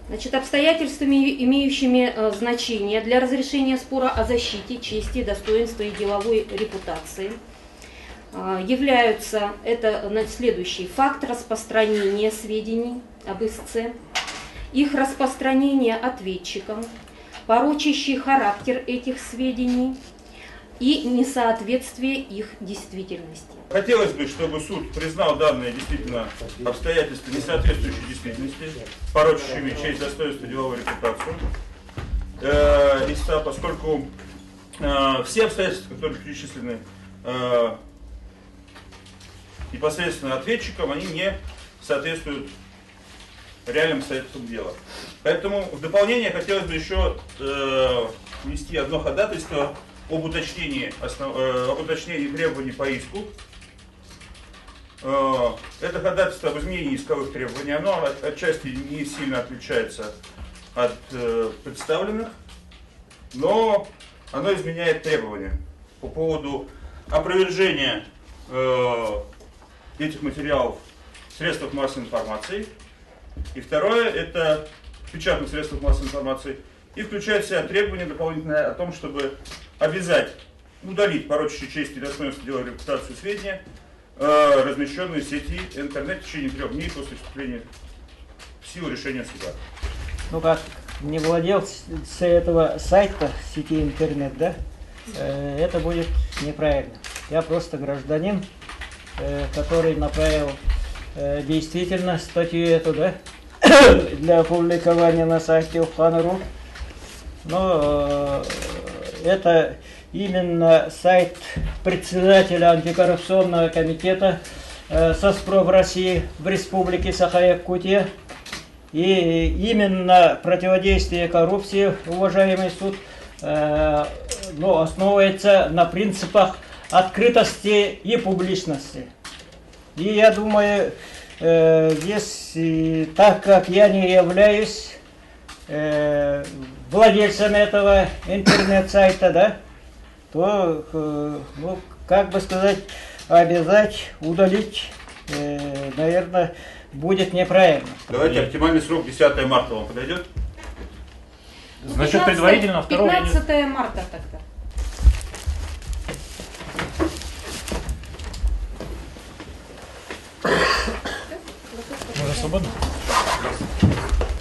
Значит, обстоятельствами, имеющими значение для разрешения спора о защите чести, достоинства и деловой репутации, являются это следующий факт распространения сведений об истце, их распространение ответчикам, порочащий характер этих сведений и несоответствие их действительности. Хотелось бы, чтобы суд признал данные действительно обстоятельства, не соответствующие действительности, порочащими честь, достоинство, деловую репутацию. Поскольку все обстоятельства, которые перечислены непосредственно ответчикам, они не соответствуют реальным обстоятельствам дела. Поэтому в дополнение хотелось бы еще внести одно ходатайство об уточнении требований по иску. Это ходатайство об изменении исковых требований. Оно отчасти не сильно отличается от представленных, но оно изменяет требования по поводу опровержения этих материалов в средствах массовой информации. И второе, это в печатных средствах массовой информации. И включает в себя требования дополнительное о том, чтобы обязать удалить порочащие честь и достоинство, деловую репутацию сведения, размещенные в сети интернет в течение 3 дней после вступления в силу решения суда. Ну как, не владелец этого сайта сети интернет, да, это будет неправильно. Я просто гражданин, который направил действительно статью эту, да, для опубликования на сайте Ухана.ру. Но это именно сайт председателя антикоррупционного комитета СОСПРО в России, в Республике Саха-Якутия. И именно противодействие коррупции, уважаемый суд, основывается на принципах открытости и публичности. И я думаю, если, так как я не являюсь владельцем этого интернет-сайта, да, то, как бы сказать, обязать удалить, наверное, будет неправильно. Давайте оптимальный срок 10 марта вам подойдет? Значит, предварительно 15 марта тогда. Можно свободно?